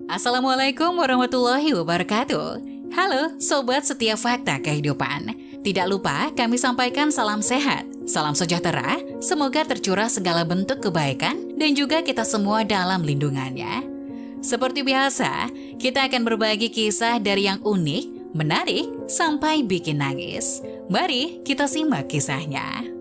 Assalamualaikum warahmatullahi wabarakatuh. Halo Sobat Setia Fakta Kehidupan. Tidak lupa kami sampaikan salam sehat, salam sejahtera, semoga tercurah segala bentuk kebaikan dan juga kita semua dalam lindungannya. Seperti biasa, kita akan berbagi kisah dari yang unik, menarik, sampai bikin nangis. Mari kita simak kisahnya.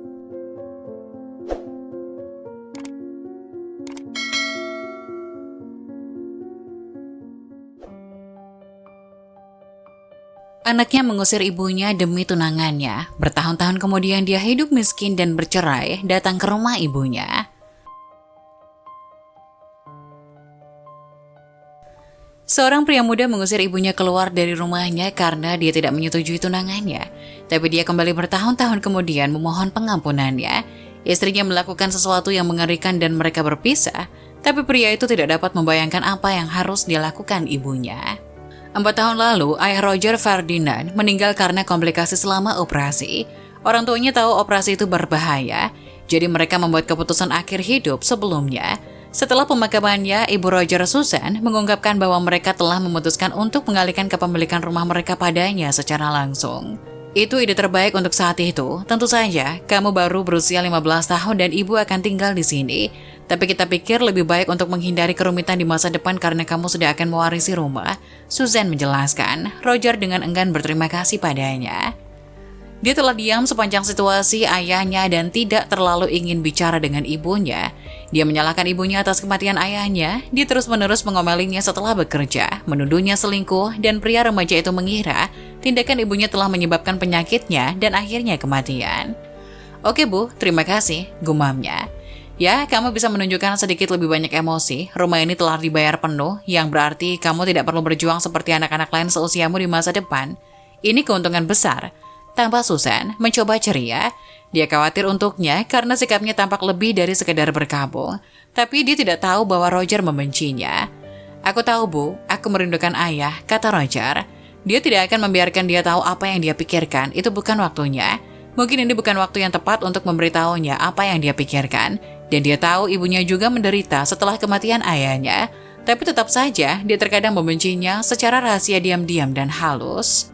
Anaknya mengusir ibunya demi tunangannya. Bertahun-tahun kemudian dia hidup miskin dan bercerai, datang ke rumah ibunya. Seorang pria muda mengusir ibunya keluar dari rumahnya karena dia tidak menyetujui tunangannya. Tapi dia kembali bertahun-tahun kemudian memohon pengampunannya. Istrinya melakukan sesuatu yang mengerikan dan mereka berpisah. Tapi pria itu tidak dapat membayangkan apa yang harus dilakukan ibunya. 4 tahun lalu, ayah Roger Ferdinand meninggal karena komplikasi selama operasi. Orang tuanya tahu operasi itu berbahaya, jadi mereka membuat keputusan akhir hidup sebelumnya. Setelah pemakamannya, Ibu Roger Susan mengungkapkan bahwa mereka telah memutuskan untuk mengalihkan kepemilikan rumah mereka padanya secara langsung. Itu ide terbaik untuk saat itu. Tentu saja, kamu baru berusia 15 tahun dan ibu akan tinggal di sini. Tapi kita pikir lebih baik untuk menghindari kerumitan di masa depan karena kamu sudah akan mewarisi rumah. Susan menjelaskan. Roger dengan enggan berterima kasih padanya. Dia telah diam sepanjang situasi ayahnya dan tidak terlalu ingin bicara dengan ibunya. Dia menyalahkan ibunya atas kematian ayahnya. Dia terus-menerus mengomelinya setelah bekerja, menuduhnya selingkuh, dan pria remaja itu mengira tindakan ibunya telah menyebabkan penyakitnya dan akhirnya kematian. "Oke Bu, terima kasih," gumamnya. "Ya, kamu bisa menunjukkan sedikit lebih banyak emosi. Rumah ini telah dibayar penuh, yang berarti kamu tidak perlu berjuang seperti anak-anak lain seusiamu di masa depan. Ini keuntungan besar." Tambah Susan mencoba ceria. Dia khawatir untuknya karena sikapnya tampak lebih dari sekedar berkabung. Tapi dia tidak tahu bahwa Roger membencinya. "Aku tahu Bu, aku merindukan ayah," kata Roger. Dia tidak akan membiarkan dia tahu apa yang dia pikirkan. Itu bukan waktunya. Mungkin ini bukan waktu yang tepat untuk memberitahunya apa yang dia pikirkan. Dan dia tahu ibunya juga menderita setelah kematian ayahnya. Tapi tetap saja dia terkadang membencinya secara rahasia diam-diam dan halus.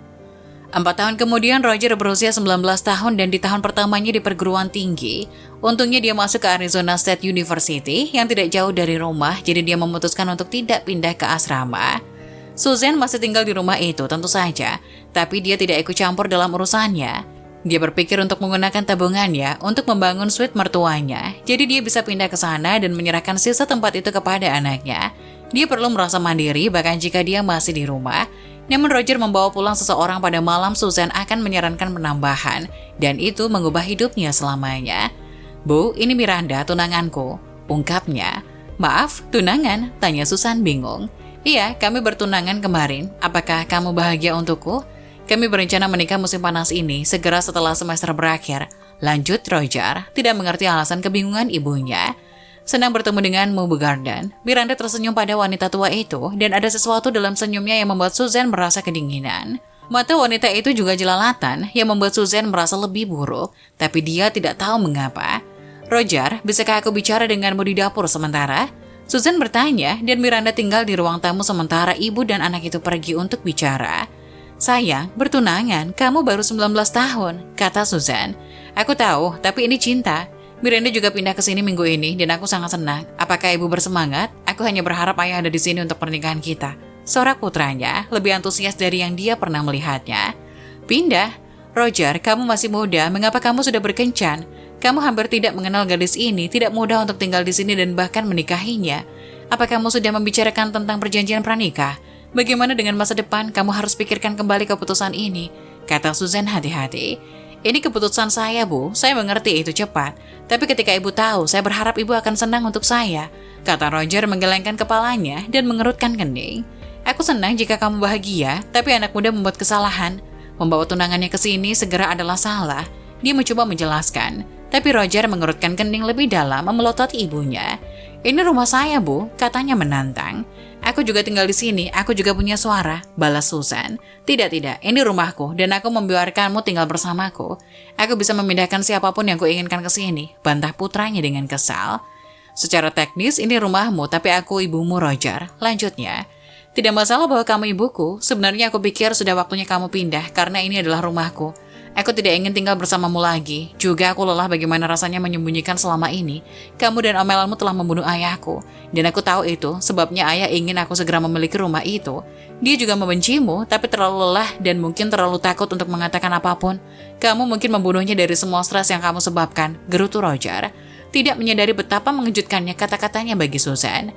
4 tahun kemudian Roger berusia 19 tahun dan di tahun pertamanya di perguruan tinggi. Untungnya dia masuk ke Arizona State University yang tidak jauh dari rumah, jadi dia memutuskan untuk tidak pindah ke asrama. Susan masih tinggal di rumah itu tentu saja, tapi dia tidak ikut campur dalam urusannya. Dia berpikir untuk menggunakan tabungannya untuk membangun suite mertuanya, jadi dia bisa pindah ke sana dan menyerahkan sisa tempat itu kepada anaknya. Dia perlu merasa mandiri bahkan jika dia masih di rumah. Namun Roger membawa pulang seseorang pada malam Susan akan menyarankan penambahan, dan itu mengubah hidupnya selamanya. "Bu, ini Miranda, tunanganku," ungkapnya. "Maaf, tunangan?" tanya Susan bingung. "Iya, kami bertunangan kemarin. Apakah kamu bahagia untukku? Kami berencana menikah musim panas ini, segera setelah semester berakhir," lanjut Roger, tidak mengerti alasan kebingungan ibunya. "Senang bertemu denganmu, Bu Garden." Miranda tersenyum pada wanita tua itu, dan ada sesuatu dalam senyumnya yang membuat Susan merasa kedinginan. Mata wanita itu juga jelalatan, yang membuat Susan merasa lebih buruk, tapi dia tidak tahu mengapa. "Roger, bisakah aku bicara denganmu di dapur sementara?" Susan bertanya, dan Miranda tinggal di ruang tamu sementara ibu dan anak itu pergi untuk bicara. "Sayang, bertunangan, kamu baru 19 tahun, kata Susan. "Aku tahu, tapi ini cinta. Miranda juga pindah ke sini minggu ini dan aku sangat senang. Apakah ibu bersemangat? Aku hanya berharap ayah ada di sini untuk pernikahan kita." Sorak putranya lebih antusias dari yang dia pernah melihatnya. "Pindah? Roger, kamu masih muda, mengapa kamu sudah berkencan? Kamu hampir tidak mengenal gadis ini, tidak mudah untuk tinggal di sini dan bahkan menikahinya. Apa kamu sudah membicarakan tentang perjanjian pranikah? Bagaimana dengan masa depan? Kamu harus pikirkan kembali keputusan ini," kata Susan hati-hati. "Ini keputusan saya, Bu. Saya mengerti itu cepat. Tapi ketika ibu tahu, saya berharap ibu akan senang untuk saya," kata Roger menggelengkan kepalanya dan mengerutkan kening. "Aku senang jika kamu bahagia, tapi anak muda membuat kesalahan. Membawa tunangannya ke sini segera adalah salah." Dia mencoba menjelaskan, tapi Roger mengerutkan kening lebih dalam memelototi ibunya. "Ini rumah saya, Bu," katanya menantang. "Aku juga tinggal di sini, aku juga punya suara," balas Susan. Tidak, ini rumahku dan aku membiarkanmu tinggal bersamaku. Aku bisa memindahkan siapapun yang kuinginkan ke sini," bantah putranya dengan kesal. "Secara teknis ini rumahmu, tapi aku ibumu, Roger," lanjutnya. Tidak masalah bahwa kamu ibuku, sebenarnya aku pikir sudah waktunya kamu pindah karena ini adalah rumahku. Aku tidak ingin tinggal bersamamu lagi. Juga aku lelah bagaimana rasanya menyembunyikan selama ini. Kamu dan omelanmu telah membunuh ayahku. Dan aku tahu itu, sebabnya ayah ingin aku segera memiliki rumah itu. Dia juga membencimu, tapi terlalu lelah dan mungkin terlalu takut untuk mengatakan apapun. Kamu mungkin membunuhnya dari semua stres yang kamu sebabkan, gerutu Roger. Tidak menyadari betapa mengejutkannya kata-katanya bagi Susan.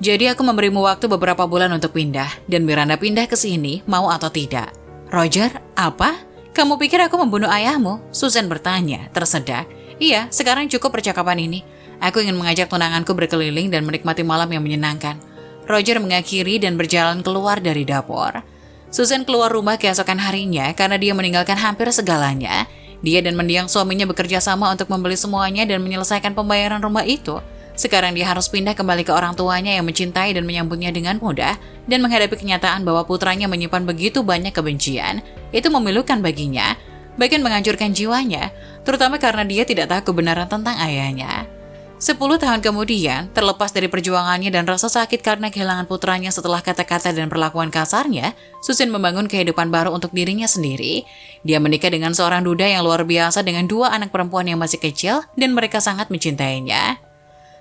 Jadi aku memberimu waktu beberapa bulan untuk pindah, dan Miranda pindah ke sini, mau atau tidak. Roger, apa? Kamu pikir aku membunuh ayahmu? Susan bertanya, tersedak. Iya, sekarang cukup percakapan ini. Aku ingin mengajak tunanganku berkeliling dan menikmati malam yang menyenangkan. Roger mengakhiri dan berjalan keluar dari dapur. Susan keluar rumah keesokan harinya karena dia meninggalkan hampir segalanya. Dia dan mendiang suaminya bekerja sama untuk membeli semuanya dan menyelesaikan pembayaran rumah itu. Sekarang dia harus pindah kembali ke orang tuanya yang mencintai dan menyambutnya dengan mudah dan menghadapi kenyataan bahwa putranya menyimpan begitu banyak kebencian. Itu memilukan baginya, bahkan menghancurkan jiwanya, terutama karena dia tidak tahu kebenaran tentang ayahnya. 10 tahun kemudian, terlepas dari perjuangannya dan rasa sakit karena kehilangan putranya setelah kata-kata dan perlakuan kasarnya, Susan membangun kehidupan baru untuk dirinya sendiri. Dia menikah dengan seorang duda yang luar biasa dengan 2 anak perempuan yang masih kecil dan mereka sangat mencintainya.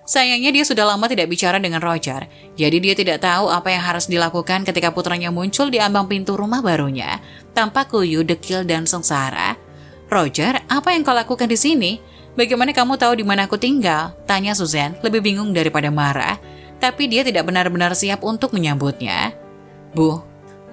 Sayangnya dia sudah lama tidak bicara dengan Roger, jadi dia tidak tahu apa yang harus dilakukan ketika putranya muncul di ambang pintu rumah barunya, tanpa kuyu, dekil, dan sengsara. Roger, apa yang kau lakukan di sini? Bagaimana kamu tahu di mana aku tinggal? Tanya Susan, lebih bingung daripada marah, tapi dia tidak benar-benar siap untuk menyambutnya. Bu,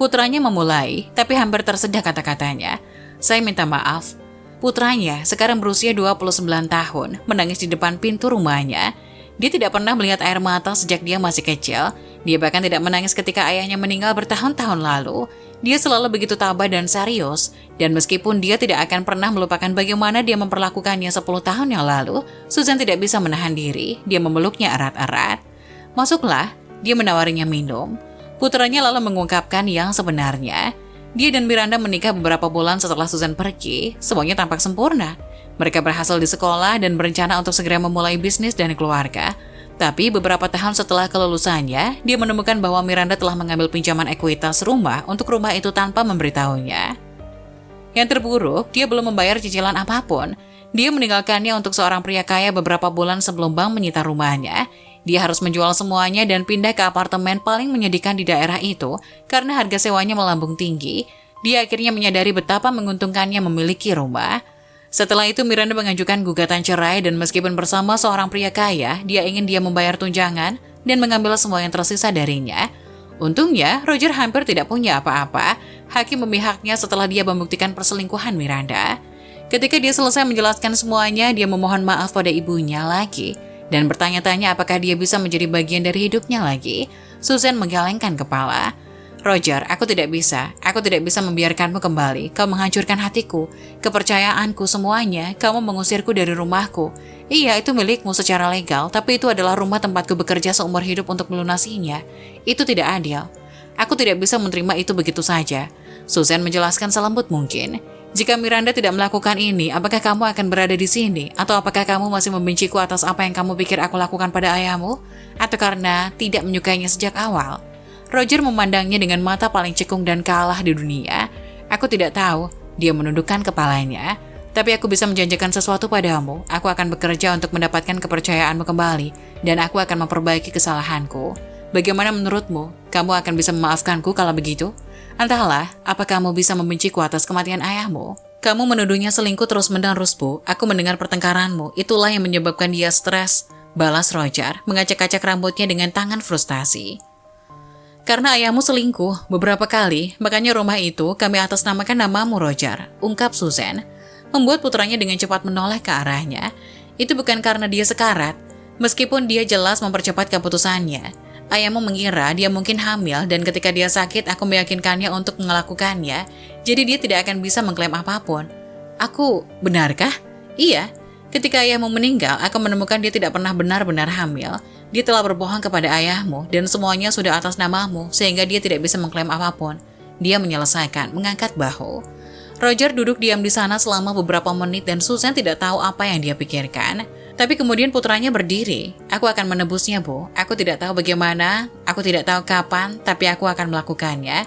putranya memulai, tapi hampir tersedak kata-katanya. Saya minta maaf. Putranya, sekarang berusia 29 tahun, menangis di depan pintu rumahnya. Dia tidak pernah melihat air mata sejak dia masih kecil. Dia bahkan tidak menangis ketika ayahnya meninggal bertahun-tahun lalu. Dia selalu begitu tabah dan serius. Dan meskipun dia tidak akan pernah melupakan bagaimana dia memperlakukannya 10 tahun yang lalu, Susan tidak bisa menahan diri. Dia memeluknya erat-erat. Masuklah, dia menawarinya minum. Putranya lalu mengungkapkan yang sebenarnya. Dia dan Miranda menikah beberapa bulan setelah Susan pergi. Semuanya tampak sempurna. Mereka berhasil di sekolah dan berencana untuk segera memulai bisnis dan keluarga. Tapi beberapa tahun setelah kelulusannya, dia menemukan bahwa Miranda telah mengambil pinjaman ekuitas rumah untuk rumah itu tanpa memberitahunya. Yang terburuk, dia belum membayar cicilan apapun. Dia meninggalkannya untuk seorang pria kaya beberapa bulan sebelum bank menyita rumahnya. Dia harus menjual semuanya dan pindah ke apartemen paling menyedihkan di daerah itu karena harga sewanya melambung tinggi. Dia akhirnya menyadari betapa menguntungkannya memiliki rumah. Setelah itu Miranda mengajukan gugatan cerai dan meskipun bersama seorang pria kaya, dia ingin dia membayar tunjangan dan mengambil semua yang tersisa darinya. Untungnya, Roger hampir tidak punya apa-apa. Hakim memihaknya setelah dia membuktikan perselingkuhan Miranda. Ketika dia selesai menjelaskan semuanya, dia memohon maaf pada ibunya lagi dan bertanya-tanya apakah dia bisa menjadi bagian dari hidupnya lagi. Susan menggelengkan kepala. Roger, aku tidak bisa membiarkanmu kembali. Kau menghancurkan hatiku, kepercayaanku, semuanya. Kamu mengusirku dari rumahku. Iya, itu milikmu secara legal, tapi itu adalah rumah tempatku bekerja seumur hidup untuk melunasinya. Itu tidak adil. Aku tidak bisa menerima itu begitu saja. Susan menjelaskan selembut mungkin. Jika Miranda tidak melakukan ini, apakah kamu akan berada di sini? Atau apakah kamu masih membenciku atas apa yang kamu pikir aku lakukan pada ayahmu? Atau karena tidak menyukainya sejak awal? Roger memandangnya dengan mata paling cekung dan kalah di dunia. Aku tidak tahu, dia menundukkan kepalanya. Tapi aku bisa menjanjikan sesuatu padamu. Aku akan bekerja untuk mendapatkan kepercayaanmu kembali. Dan aku akan memperbaiki kesalahanku. Bagaimana menurutmu? Kamu akan bisa memaafkanku kalau begitu? Entahlah, apa kamu bisa membenciku atas kematian ayahmu? Kamu menuduhnya selingkuh terus-menerus, Bu. Aku mendengar pertengkaranmu. Itulah yang menyebabkan dia stres. Balas Roger, mengacak-acak rambutnya dengan tangan frustasi. Karena ayahmu selingkuh beberapa kali, makanya rumah itu kami atasnamakan namamu, Roger, ungkap Susan, membuat putranya dengan cepat menoleh ke arahnya. Itu bukan karena dia sekarat, meskipun dia jelas mempercepat keputusannya. Ayahmu mengira dia mungkin hamil dan ketika dia sakit aku meyakinkannya untuk melakukannya, jadi dia tidak akan bisa mengklaim apapun. Aku, benarkah? Iya. Ketika ayahmu meninggal, aku menemukan dia tidak pernah benar-benar hamil. Dia telah berbohong kepada ayahmu dan semuanya sudah atas namamu sehingga dia tidak bisa mengklaim apapun. Dia menyelesaikan, mengangkat bahu. Roger duduk diam di sana selama beberapa menit dan Susan tidak tahu apa yang dia pikirkan. Tapi kemudian putranya berdiri. Aku akan menebusnya, Bu. Aku tidak tahu bagaimana, aku tidak tahu kapan, tapi aku akan melakukannya.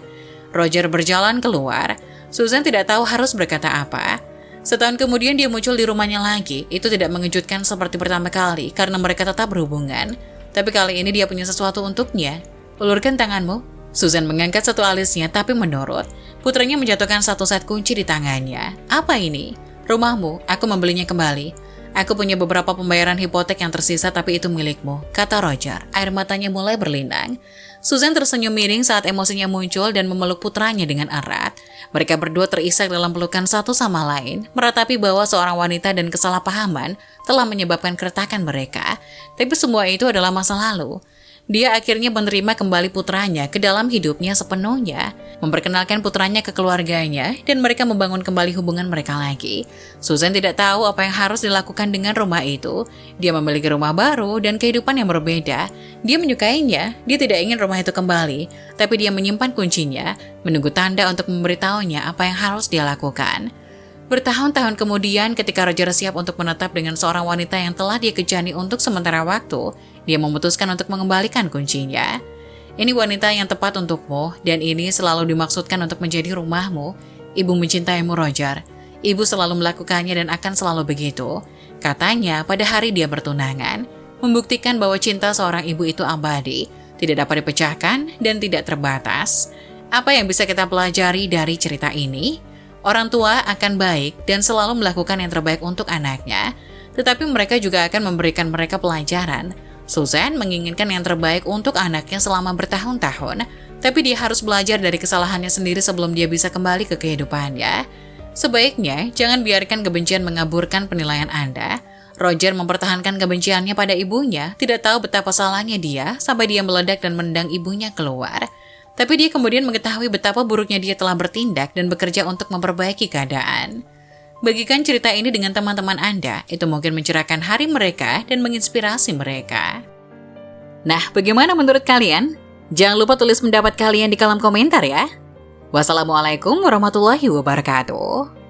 Roger berjalan keluar. Susan tidak tahu harus berkata apa. Setahun kemudian dia muncul di rumahnya lagi. Itu tidak mengejutkan seperti pertama kali karena mereka tetap berhubungan. Tapi kali ini dia punya sesuatu untuknya. Ulurkan tanganmu. Susan mengangkat satu alisnya tapi menurut. Putranya menjatuhkan satu set kunci di tangannya. Apa ini? Rumahmu, aku membelinya kembali. Aku punya beberapa pembayaran hipotek yang tersisa tapi itu milikmu, kata Roger. Air matanya mulai berlinang. Susan tersenyum miring saat emosinya muncul dan memeluk putranya dengan erat. Mereka berdua terisak dalam pelukan satu sama lain, meratapi bahwa seorang wanita dan kesalahpahaman telah menyebabkan keretakan mereka. Tapi semua itu adalah masa lalu. Dia akhirnya menerima kembali putranya ke dalam hidupnya sepenuhnya, memperkenalkan putranya ke keluarganya, dan mereka membangun kembali hubungan mereka lagi. Susan tidak tahu apa yang harus dilakukan dengan rumah itu. Dia memiliki rumah baru dan kehidupan yang berbeda. Dia menyukainya, dia tidak ingin rumah itu kembali, tapi dia menyimpan kuncinya, menunggu tanda untuk memberitahunya apa yang harus dia lakukan. Bertahun-tahun kemudian, ketika Roger siap untuk menetap dengan seorang wanita yang telah dia kejani untuk sementara waktu, dia memutuskan untuk mengembalikan kuncinya. Ini wanita yang tepat untukmu, dan ini selalu dimaksudkan untuk menjadi rumahmu. Ibu mencintaimu, Roger. Ibu selalu melakukannya dan akan selalu begitu. Katanya pada hari dia bertunangan, membuktikan bahwa cinta seorang ibu itu abadi, tidak dapat dipecahkan dan tidak terbatas. Apa yang bisa kita pelajari dari cerita ini? Orang tua akan baik dan selalu melakukan yang terbaik untuk anaknya, tetapi mereka juga akan memberikan mereka pelajaran. Susan menginginkan yang terbaik untuk anaknya selama bertahun-tahun, tapi dia harus belajar dari kesalahannya sendiri sebelum dia bisa kembali ke kehidupannya. Sebaiknya, jangan biarkan kebencian mengaburkan penilaian Anda. Roger mempertahankan kebenciannya pada ibunya, tidak tahu betapa salahnya dia sampai dia meledak dan menendang ibunya keluar. Tapi dia kemudian mengetahui betapa buruknya dia telah bertindak dan bekerja untuk memperbaiki keadaan. Bagikan cerita ini dengan teman-teman Anda, itu mungkin mencerahkan hari mereka dan menginspirasi mereka. Nah, bagaimana menurut kalian? Jangan lupa tulis pendapat kalian di kolom komentar ya. Wassalamualaikum warahmatullahi wabarakatuh.